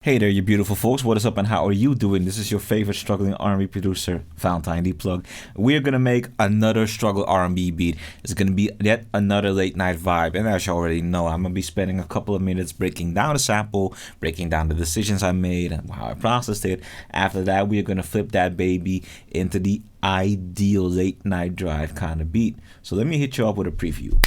Hey there, you beautiful folks. What is up and how are you doing? This is your favorite struggling R&B producer, Valentine D Plug. We're gonna make another struggle R&B beat. It's gonna be yet another late night vibe, and as you already know, I'm gonna be spending a couple of minutes breaking down the sample, breaking down the decisions I made and how I processed it. After that, we're gonna flip that baby into the ideal late night drive kind of beat. So let me hit you up with a preview.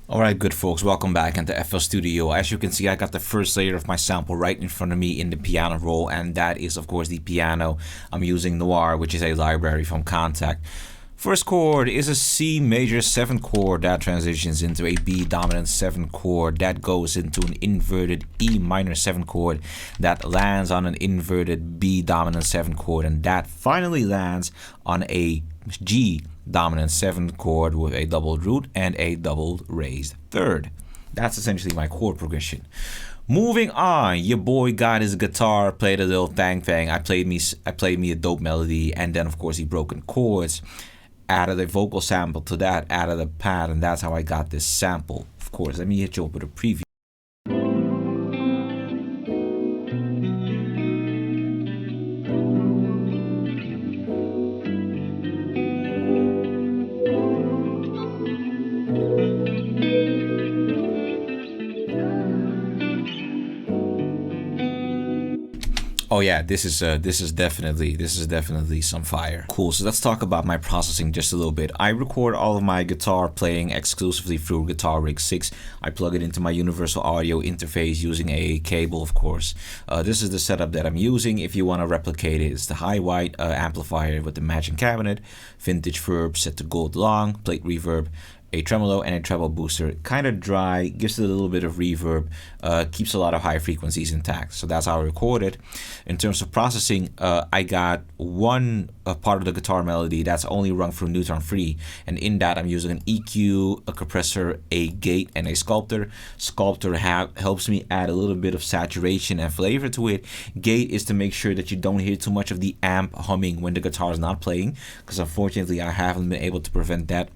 Alright, good folks, welcome back into FL Studio. As you can see, I got the first layer of my sample right in front of me in the piano roll, and that is of course the piano. I'm using Noir, which is a library from Contact. First chord is a C major 7 chord that transitions into a B dominant 7 chord that goes into an inverted E minor 7 chord that lands on an inverted B dominant 7 chord, and that finally lands on a G dominant 7 chord with a doubled root and a doubled raised third. That's essentially my chord progression. Moving on, your boy got his guitar, played a little thang. I played me a dope melody, and then of course he broken chords. Added a vocal sample to that, added a pad, and that's how I got this sample. Of course, let me hit you up with a preview. Oh yeah, this is definitely some fire. Cool. So let's talk about my processing just a little bit. I record all of my guitar playing exclusively through Guitar Rig 6. I plug it into my universal audio interface using a cable, of course. This is the setup that I'm using. If you want to replicate it, it's the high white amplifier with the matching cabinet, vintage verb set to gold long, plate reverb, a tremolo and a treble booster. Kind of dry, gives it a little bit of reverb, keeps a lot of high frequencies intact. So that's how I record it. In terms of processing, I got one part of the guitar melody that's only run through neutron free, and in that I'm using an EQ, a compressor, a gate, and a sculptor. Sculptor helps me add a little bit of saturation and flavor to it. Gate is to make sure that you don't hear too much of the amp humming when the guitar is not playing, because unfortunately I haven't been able to prevent that.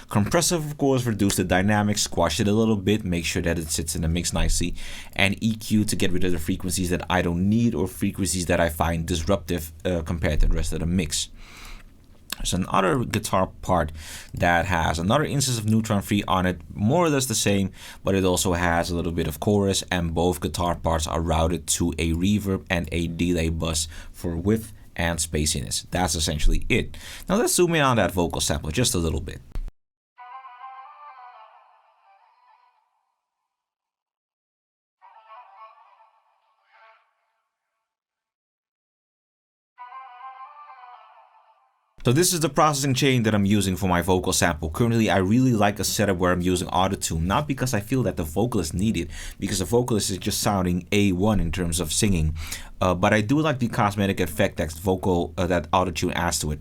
Compressor, of course, reduce the dynamics, squash it a little bit, make sure that it sits in the mix nicely, and EQ to get rid of the frequencies that I don't need or frequencies that I find disruptive compared to the rest of the mix. There's another guitar part that has another instance of neutron free on it, more or less the same, but it also has a little bit of chorus, and both guitar parts are routed to a reverb and a delay bus for width and spaciness. That's essentially it. Now let's zoom in on that vocal sample just a little bit. So this is the processing chain that I'm using for my vocal sample. Currently, I really like a setup where I'm using auto-tune, not because I feel that the vocalist need it, because the vocalist is just sounding A1 in terms of singing, but I do like the cosmetic effect that auto-tune adds to it.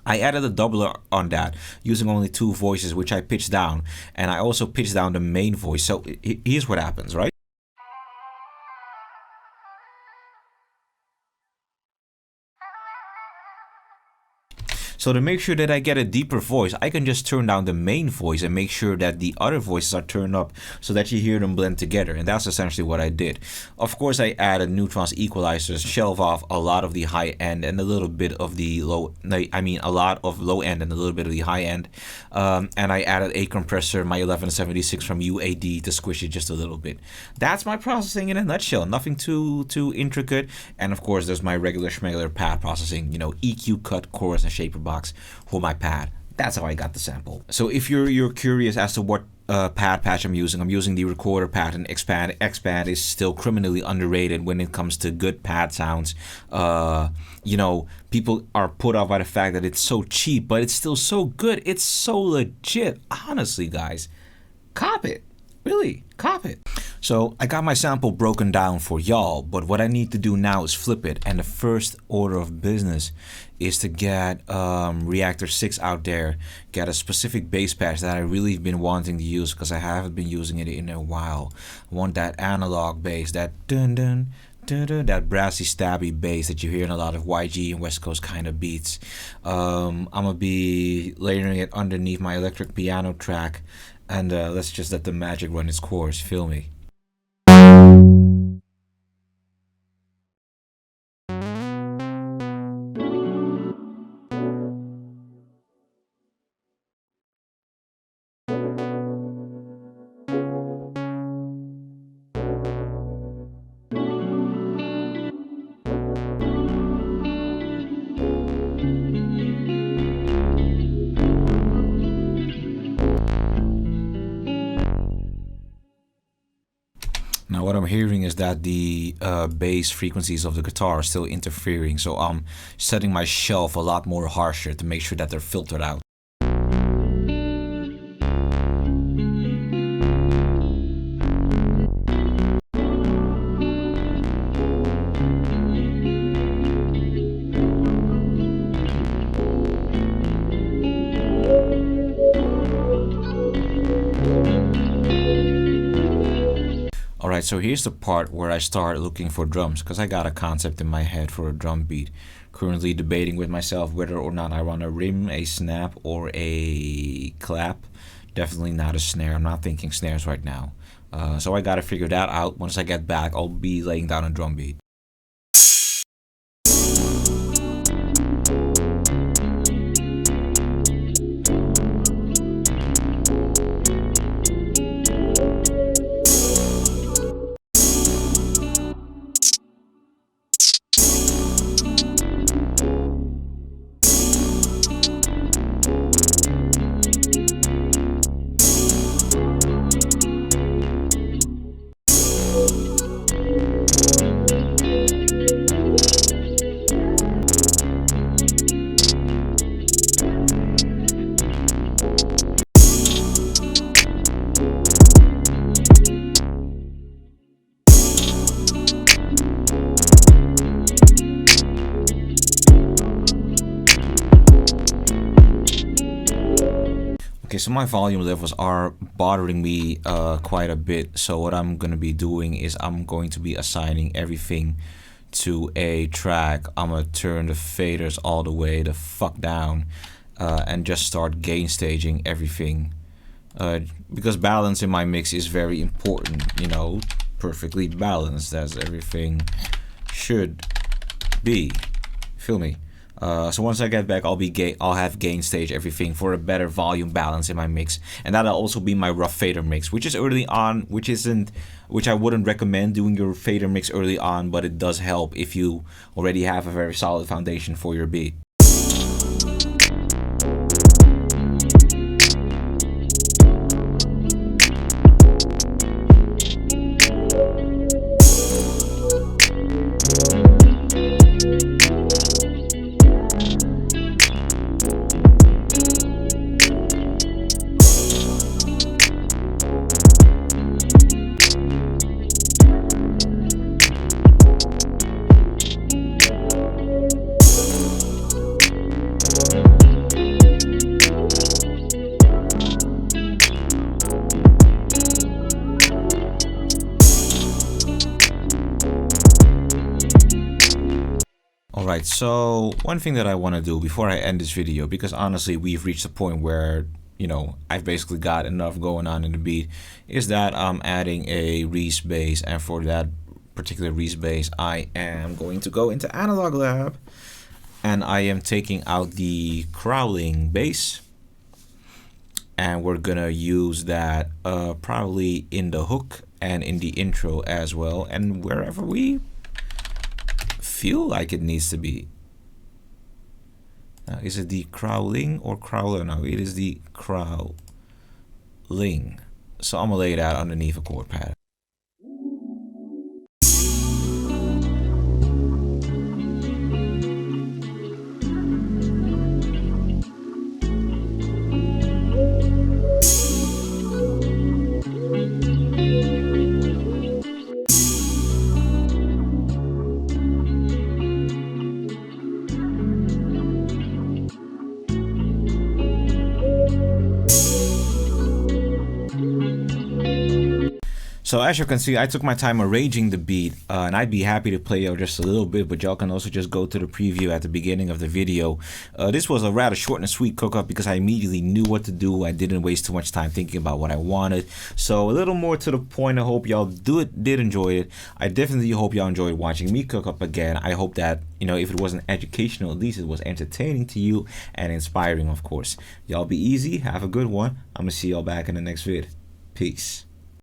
I added a doubler on that using only 2 voices, which I pitched down, and I also pitched down the main voice. So here's what happens, right? So to make sure that I get a deeper voice, I can just turn down the main voice and make sure that the other voices are turned up so that you hear them blend together. And that's essentially what I did. Of course, I added neutrons, equalizers, shelve off a lot of the high end and a little bit of the low, a lot of low end and a little bit of the high end. And I added a compressor, my 1176 from UAD, to squish it just a little bit. That's my processing in a nutshell. Nothing too intricate. And of course, there's my regular schmegular pad processing, EQ, cut, chorus, and shaper box for my pad. That's how I got the sample. So if you're curious as to what pad patch I'm using the recorder pad and Expand. Expand is still criminally underrated when it comes to good pad sounds. People are put off by the fact that it's so cheap, but it's still so good. It's so legit. Honestly, guys, Cop it. Really, cop it. So I got my sample broken down for y'all, but what I need to do now is flip it. And the first order of business is to get Reactor 6 out there, get a specific bass patch that I really been wanting to use because I haven't been using it in a while. I want that analog bass, that dun dun dun dun, that brassy stabby bass that you hear in a lot of YG and West Coast kind of beats. I'm gonna be layering it underneath my electric piano track, and let's just let the magic run its course. Feel me. Now what I'm hearing is that the bass frequencies of the guitar are still interfering, so I'm setting my shelf a lot more harsher to make sure that they're filtered out. Alright, so here's the part where I start looking for drums, because I got a concept in my head for a drum beat. Currently debating with myself whether or not I want a rim, a snap, or a clap. Definitely not a snare. I'm not thinking snares right now. So I gotta figure that out. Once I get back, I'll be laying down a drum beat. Okay, so my volume levels are bothering me quite a bit. So what I'm going to be doing is I'm going to be assigning everything to a track. I'm going to turn the faders all the way the fuck down and just start gain staging everything. Because balance in my mix is very important, you know, perfectly balanced as everything should be. Feel me? So once I get back, I'll have gain stage everything for a better volume balance in my mix, and that'll also be my rough fader mix, which is early on, which I wouldn't recommend doing your fader mix early on, but it does help if you already have a very solid foundation for your beat. Alright, so one thing that I want to do before I end this video, because honestly we've reached a point where, you know, I've basically got enough going on in the beat, is that I'm adding a reese bass, and for that particular reese bass I am going to go into Analog Lab and I am taking out the crowling bass, and we're gonna use that probably in the hook and in the intro as well, and wherever we feel like it needs to be. Now, is it the crowling or crowler? No, it is the crowling. So I'm gonna lay it out underneath a chord pattern. So as you can see, I took my time arranging the beat, and I'd be happy to play out just a little bit, but y'all can also just go to the preview at the beginning of the video. This was a rather short and sweet cook-up because I immediately knew what to do. I didn't waste too much time thinking about what I wanted. So a little more to the point. I hope y'all did enjoy it. I definitely hope y'all enjoyed watching me cook up again. I hope that, you know, if it wasn't educational, at least it was entertaining to you and inspiring, of course. Y'all be easy. Have a good one. I'm gonna see y'all back in the next vid. Peace.